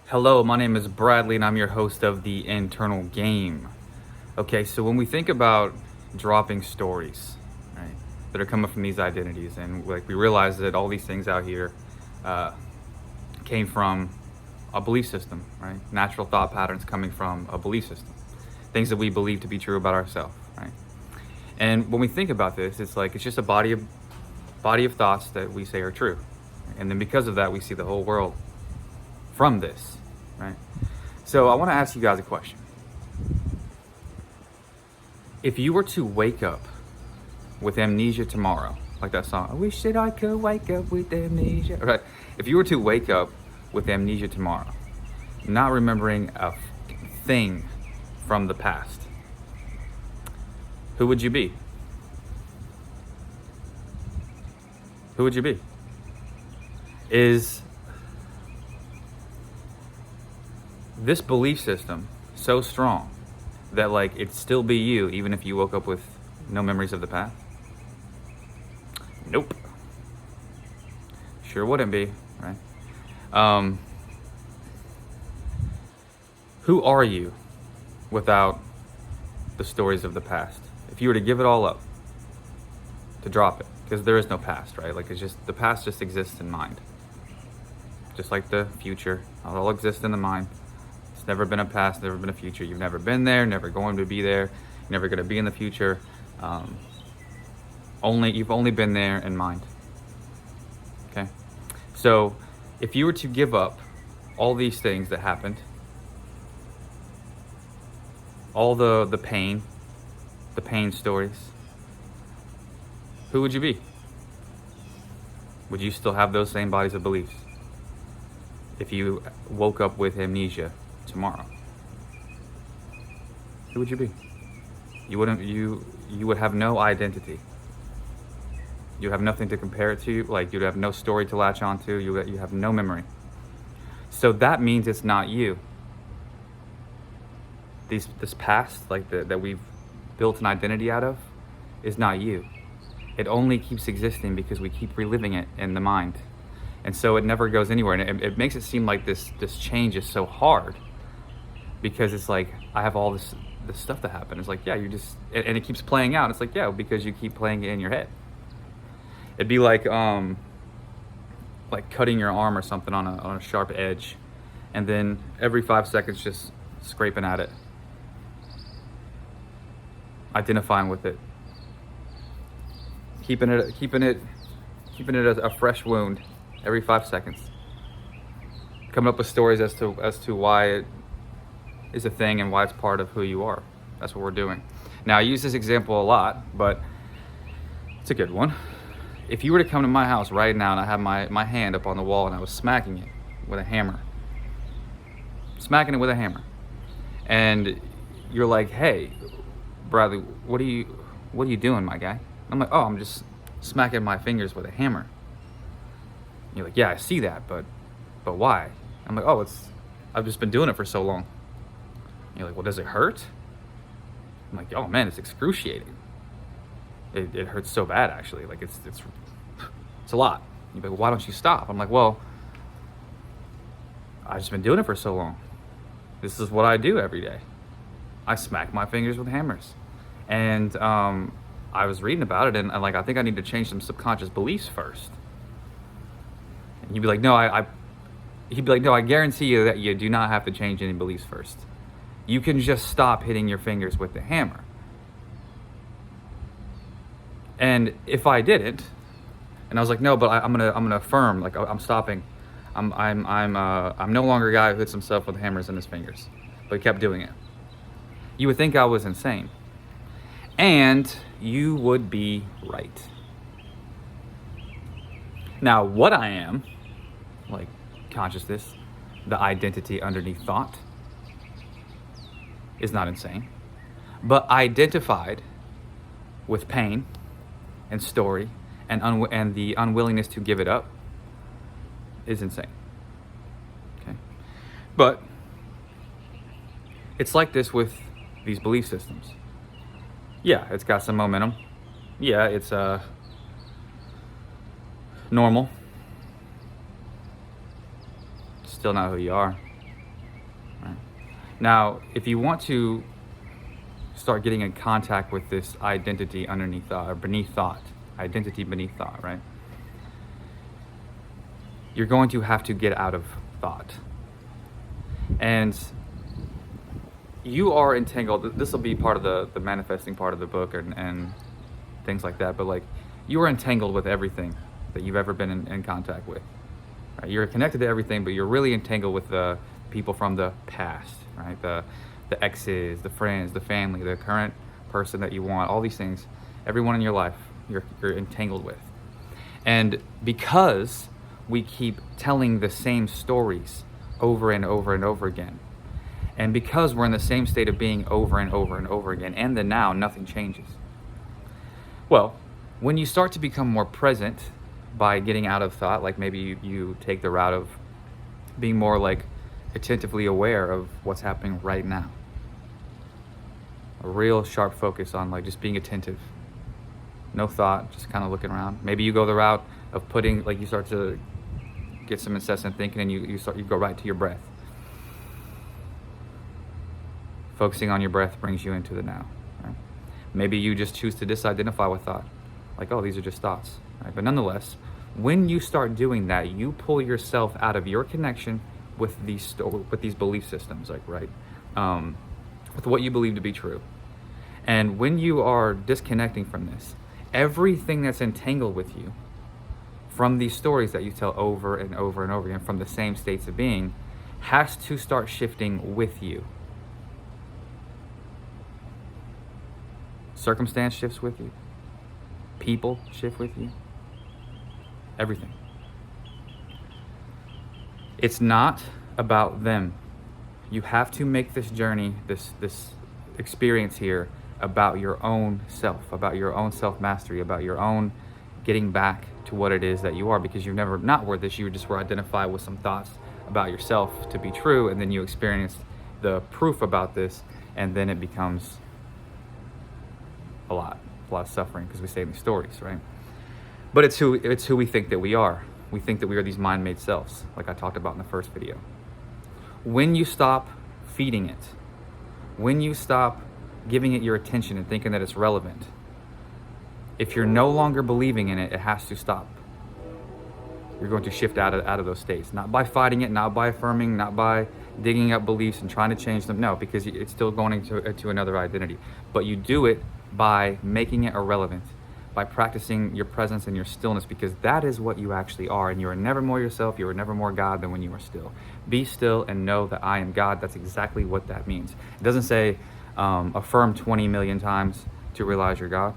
Hello, my name is Bradley and I'm your host of The Internal Game. Okay, so when we think about dropping stories, right, that are coming from these identities, and like we realize that all these things out here uh, came from a belief system, right? Natural thought patterns coming from a belief system, things that we believe to be true about ourselves, right? And when we think about this, it's like it's just a body of thoughts that we say are true, and then because of that, we see the whole world from this, right? So I want to ask you guys a question. If you were to wake up with amnesia tomorrow, like that song, I wish that I could wake up with amnesia. Right? If you were to wake up with amnesia tomorrow, not remembering a thing from the past, who would you be? Who would you be? Is this belief system so strong that like it'd still be you even if you woke up with no memories of the past? Nope. Sure wouldn't be, right? Who are you without the stories of the past? If you were to give it all up, to drop it, because there is no past, right? Like it's just, the past just exists in mind. Just like the future, it all exists in the mind. It's never been a past, never been a future. You've never been there, never going to be there, you're never going to be in the future. You've only been there in mind. Okay? So if you were to give up all these things that happened, all the pain stories, who would you be? Would you still have those same bodies of beliefs if you woke up with amnesia tomorrow? Who would you be? You would have no identity. You have nothing to compare it to. Like you'd have no story to latch onto. You have no memory. So that means it's not you. This past, like that we've built an identity out of, is not you. It only keeps existing because we keep reliving it in the mind. And so it never goes anywhere. And it makes it seem like this change is so hard because it's like, I have all this stuff that happened. It's like, yeah, you just, and it keeps playing out. It's like, yeah, because you keep playing it in your head. It'd be like cutting your arm or something on a sharp edge, and then every 5 seconds just scraping at it, identifying with it, keeping it as a fresh wound every 5 seconds, coming up with stories as to why it is a thing and why it's part of who you are. That's what we're doing. Now I use this example a lot, but it's a good one. If you were to come to my house right now and I have my hand up on the wall and I was smacking it with a hammer, and you're like, hey, Bradley, what are you doing, my guy? I'm like, oh, I'm just smacking my fingers with a hammer. You're like, yeah, I see that, but why? I'm like, oh, I've just been doing it for so long. You're like, well, does it hurt? I'm like, oh man, it's excruciating. It hurts so bad, actually. Like it's a lot. You're like, well, why don't you stop? I'm like, well, I've just been doing it for so long. This is what I do every day. I smack my fingers with hammers. And I was reading about it, and like, I think I need to change some subconscious beliefs first. And he'd be like, no, I guarantee you that you do not have to change any beliefs first. You can just stop hitting your fingers with the hammer. And if I didn't, and I was like, no, but I'm gonna affirm, like I'm stopping. I'm no longer a guy who hits himself with hammers in his fingers, but he kept doing it. You would think I was insane, and you would be right. Now, what I am, like consciousness, the identity underneath thought, is not insane, but identified with pain and story and the unwillingness to give it up is insane. Okay, but it's like this with these belief systems. Yeah, it's got some momentum. Yeah, it's normal. Still not who you are. Now, if you want to start getting in contact with this identity underneath thought, or beneath thought, identity beneath thought, right? You're going to have to get out of thought. And you are entangled. This will be part of the manifesting part of the book and things like that. But like, you are entangled with everything that you've ever been in contact with. Right? You're connected to everything, but you're really entangled with the people from the past, right? The exes, the friends, the family, the current person that you want, all these things, everyone in your life, you're entangled with. And because we keep telling the same stories over and over and over again, and because we're in the same state of being over and over and over again, and the now, nothing changes. Well, when you start to become more present by getting out of thought, like maybe you take the route of being more like attentively aware of what's happening right now. A real sharp focus on like just being attentive. No thought, just kind of looking around. Maybe you go the route of putting, like you start to get some incessant thinking and you go right to your breath. Focusing on your breath brings you into the now. Right? Maybe you just choose to disidentify with thought. Like, oh, these are just thoughts. Right? But nonetheless, when you start doing that, you pull yourself out of your connection with these belief systems, like, right? With what you believe to be true. And when you are disconnecting from this, everything that's entangled with you from these stories that you tell over and over and over again from the same states of being has to start shifting with you. Circumstance shifts with you. People shift with you. Everything. It's not about them. You have to make this journey, this experience here, about your own self, about your own self-mastery, about your own getting back to what it is that you are, because you've never not were this, you just were identified with some thoughts about yourself to be true, and then you experience the proof about this, and then it becomes a lot of suffering, because we say in these stories, right? But it's who we think that we are. We think that we are these mind-made selves, like I talked about in the first video. When you stop feeding it, when you stop giving it your attention and thinking that it's relevant, if you're no longer believing in it, it has to stop. You're going to shift out of those states, not by fighting it, not by affirming, not by digging up beliefs and trying to change them. No, because it's still going into another identity. But you do it by making it irrelevant, by practicing your presence and your stillness, because that is what you actually are. And you are never more yourself, you are never more God than when you are still. Be still and know that I am God. That's exactly what that means. It doesn't say affirm 20 million times to realize you're God.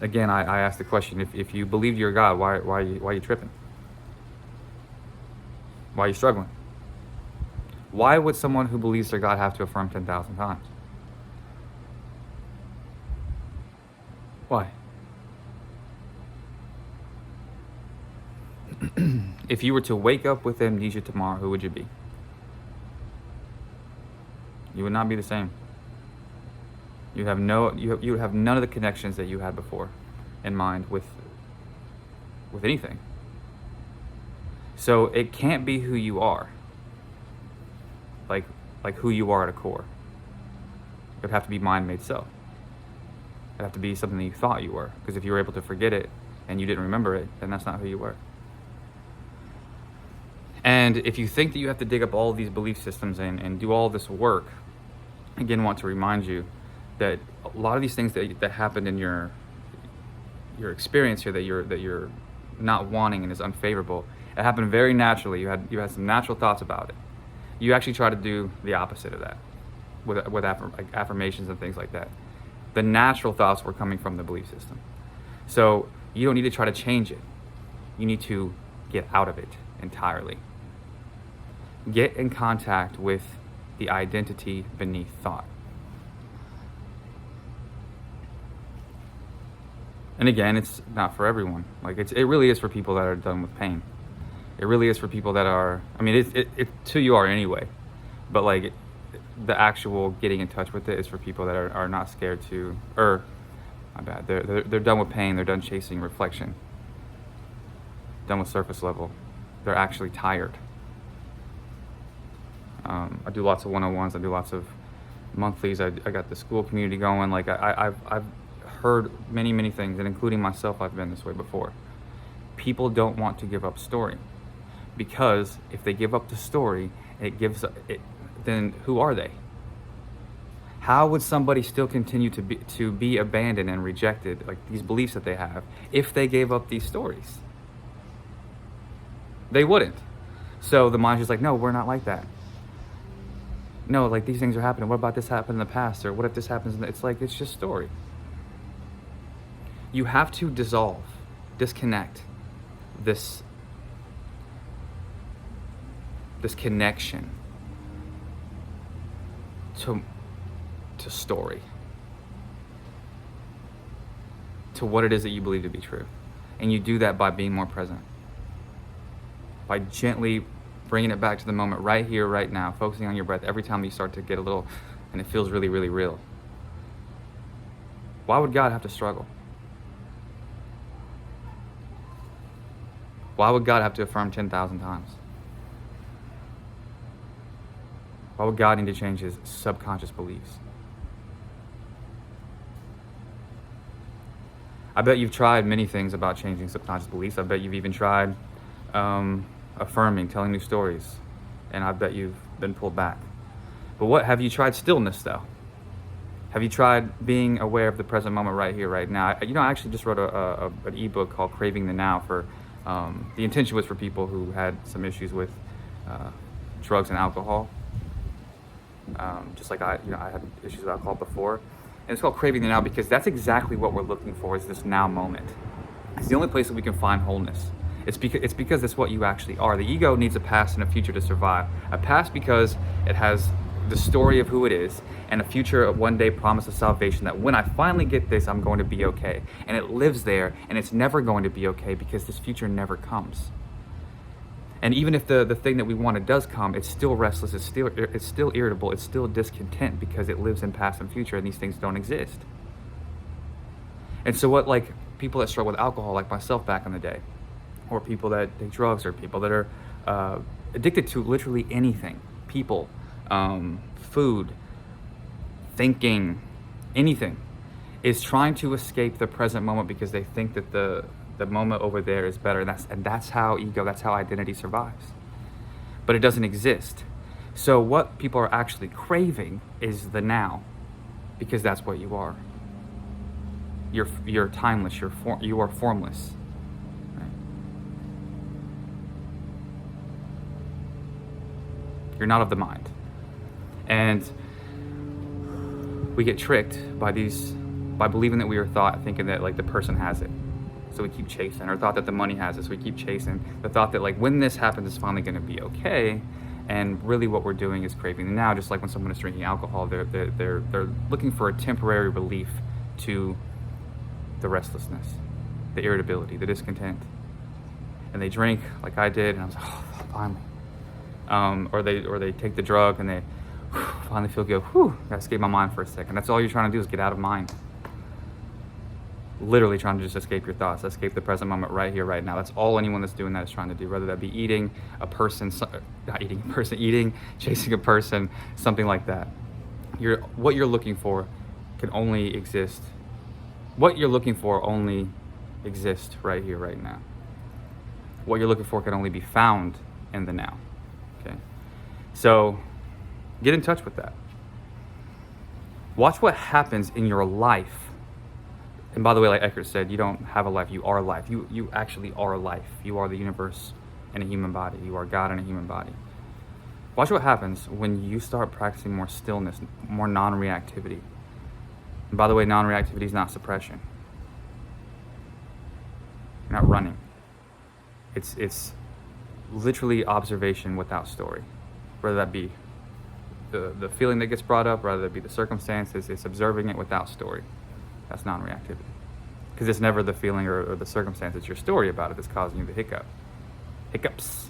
Again, I asked the question, if you believe you're God, why are you tripping? Why are you struggling? Why would someone who believes they're God have to affirm 10,000 times? Why? If you were to wake up with amnesia tomorrow, who would you be? You would not be the same. You would have none of the connections that you had before in mind with anything. So it can't be who you are. Like who you are at a core. It would have to be mind-made self. It'd have to be something that you thought you were. Because if you were able to forget it and you didn't remember it, then that's not who you were. And if you think that you have to dig up all these belief systems and do all this work, again, I want to remind you that a lot of these things that happened in your experience here that you're not wanting and is unfavorable, it happened very naturally. You had some natural thoughts about it. You actually try to do the opposite of that with affirmations and things like that. The natural thoughts were coming from the belief system. So you don't need to try to change it. You need to get out of it entirely. Get in contact with the identity beneath thought. And again, it's not for everyone. Like it really is for people that are done with pain. It really is for people that are, I mean, it's who you are anyway. But like the actual getting in touch with it is for people that are not scared to, or my bad, they're done with pain, they're done chasing reflection, done with surface level. They're actually tired. I do lots of one-on-ones. I do lots of monthlies. I got the Skool Community going. Like I've heard many things, and including myself, I've been this way before. People don't want to give up story, because if they give up the story, then who are they? How would somebody still continue to be abandoned and rejected, like these beliefs that they have, if they gave up these stories? They wouldn't. So the mind's just like, no, we're not like that. No, like these things are happening. What about this happened in the past? Or what if this happens? It's like, it's just story. You have to disconnect this connection to story, to what it is that you believe to be true. And you do that by being more present, by gently bringing it back to the moment right here, right now, focusing on your breath every time you start to get a little, and it feels really real. Why would God have to struggle? Why would God have to affirm 10,000 times? Why would God need to change his subconscious beliefs? I bet you've tried many things about changing subconscious beliefs. I bet you've even tried affirming, telling new stories, and I bet you've been pulled back. But what have you tried? Stillness, though. Have you tried being aware of the present moment right here, right now? I actually just wrote an ebook called Craving the Now. For the intention was for people who had some issues with drugs and alcohol. Just like I had issues with alcohol before. And it's called Craving the Now because that's exactly what we're looking for, is this now moment. It's the only place that we can find wholeness. It's because it's what you actually are. The ego needs a past and a future to survive. A past because it has the story of who it is, and a future of one day promise of salvation, that when I finally get this, I'm going to be okay. And it lives there, and it's never going to be okay because this future never comes. And even if the thing that we wanted does come, it's still restless, it's still irritable, it's still discontent because it lives in past and future, and these things don't exist. And so what, like people that struggle with alcohol, like myself back in the day, or people that take drugs, or people that are addicted to literally anything, people, food, thinking, anything, is trying to escape the present moment because they think that the moment over there is better, and that's how identity survives. But it doesn't exist. So what people are actually craving is the now, because that's what you are. You're timeless. You are formless. Right? You're not of the mind, and we get tricked by believing that we are thought, thinking that like the person has it. So we keep chasing, or thought that the money has it, so we keep chasing the thought that like when this happens, it's finally going to be okay. And really what we're doing is craving the now. Just like when someone is drinking alcohol, they're looking for a temporary relief to the restlessness, the irritability, the discontent. And they drink like I did, and I was like, oh, finally. Or they take the drug and they finally feel good. Gotta escape my mind for a second. That's all you're trying to do, is get out of mind. Literally trying to just escape your thoughts, escape the present moment right here, right now. That's all anyone that's doing that is trying to do, whether that be eating, chasing a person, something like that. What you're looking for can only exist. What you're looking for only exists right here, right now. What you're looking for can only be found in the now. Okay? So get in touch with that. Watch what happens in your life. And by the way, like Eckhart said, you don't have a life, you are life. You actually are life. You are the universe in a human body. You are God in a human body. Watch what happens when you start practicing more stillness, more non-reactivity. And by the way, non-reactivity is not suppression. You're not running. It's literally observation without story. Whether that be the feeling that gets brought up, whether that be the circumstances, it's observing it without story. That's non-reactivity. Because it's never the feeling or the circumstance, it's your story about it that's causing you the hiccups.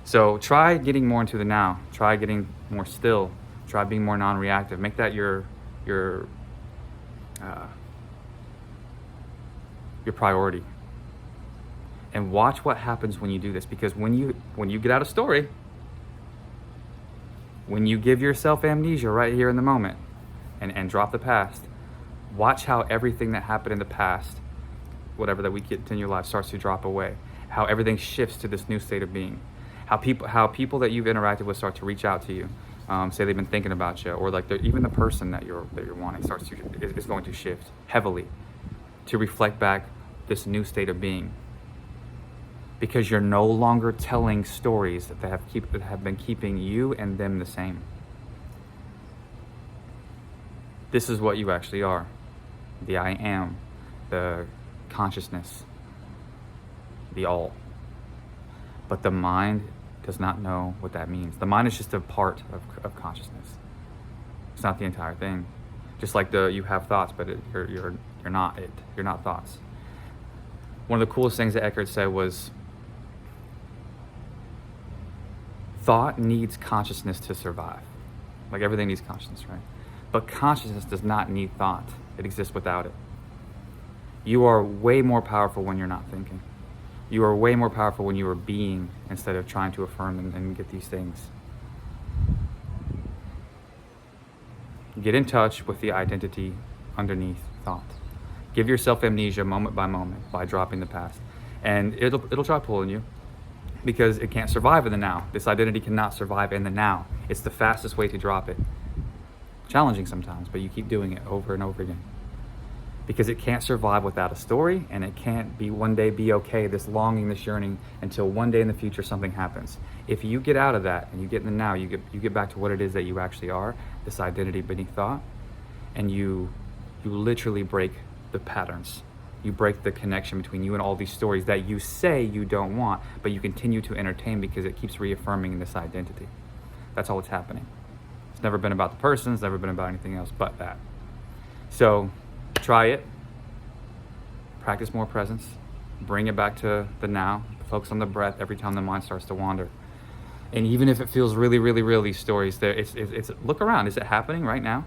So try getting more into the now. Try getting more still. Try being more non-reactive. Make that your priority. And watch what happens when you do this. Because when you get out of story, When you give yourself amnesia right here in the moment and drop the past, watch how everything that happened in the past, whatever that we get in your life, starts to drop away. How everything shifts to this new state of being. How people that you've interacted with start to reach out to you, say they've been thinking about you, or like even the person that you're wanting is going to shift heavily to reflect back this new state of being. Because you're no longer telling stories that have been keeping you and them the same. This is what you actually are. The I am, the consciousness, the all. But the mind does not know what that means. The mind is just a part of consciousness. It's not the entire thing. Just like you have thoughts, but you're not it. You're not thoughts. One of the coolest things that Eckhart said was, thought needs consciousness to survive. Like everything needs consciousness, right? But consciousness does not need thought. It exists without it. You are way more powerful when you're not thinking. You are way more powerful when you are being instead of trying to affirm and get these things. Get in touch with the identity underneath thought. Give yourself amnesia moment by moment by dropping the past. And it'll try pulling you because it can't survive in the now. This identity cannot survive in the now. It's the fastest way to drop it. Challenging sometimes, but you keep doing it over and over again. Because it can't survive without a story, and it can't one day be okay, this longing, this yearning, until one day in the future something happens. If you get out of that and you get in the now, you get back to what it is that you actually are, this identity beneath thought, and you literally break the patterns. You break the connection between you and all these stories that you say you don't want, but you continue to entertain because it keeps reaffirming this identity. That's all that's happening. It's never been about the person, it's never been about anything else but that. So try it. Practice more presence. Bring it back to the now. Focus on the breath every time the mind starts to wander. And even if it feels really, really real, these stories, it's look around. Is it happening right now?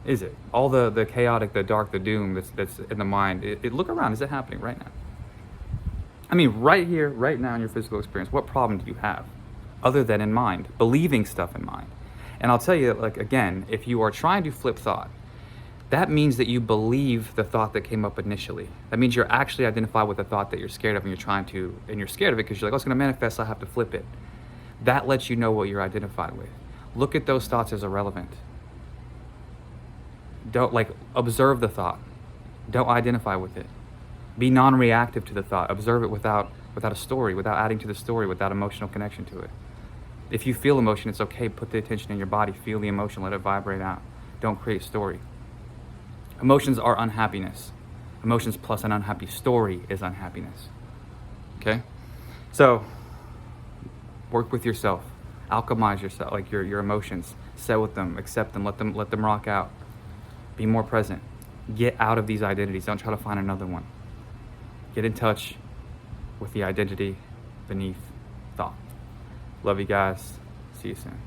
Is it? All the chaotic, the dark, the doom that's in the mind, look around. Is it happening right now? I mean, right here, right now in your physical experience, what problem do you have other than in mind? Believing stuff in mind. And I'll tell you, like, again, if you are trying to flip thought, that means that you believe the thought that came up initially. That means you're actually identified with the thought that you're scared of, and you're scared of it because you're like, oh, it's going to manifest, so I have to flip it. That lets you know what you're identified with. Look at those thoughts as irrelevant. Don't, observe the thought. Don't identify with it. Be non-reactive to the thought. Observe it without a story, without adding to the story, without emotional connection to it. If you feel emotion, it's okay. Put the attention in your body. Feel the emotion. Let it vibrate out. Don't create story. Emotions are unhappiness. Emotions plus an unhappy story is unhappiness. Okay? So, work with yourself. Alchemize yourself, like your emotions. Sit with them. Accept them. Let them rock out. Be more present. Get out of these identities. Don't try to find another one. Get in touch with the identity beneath thought. Love you guys. See you soon.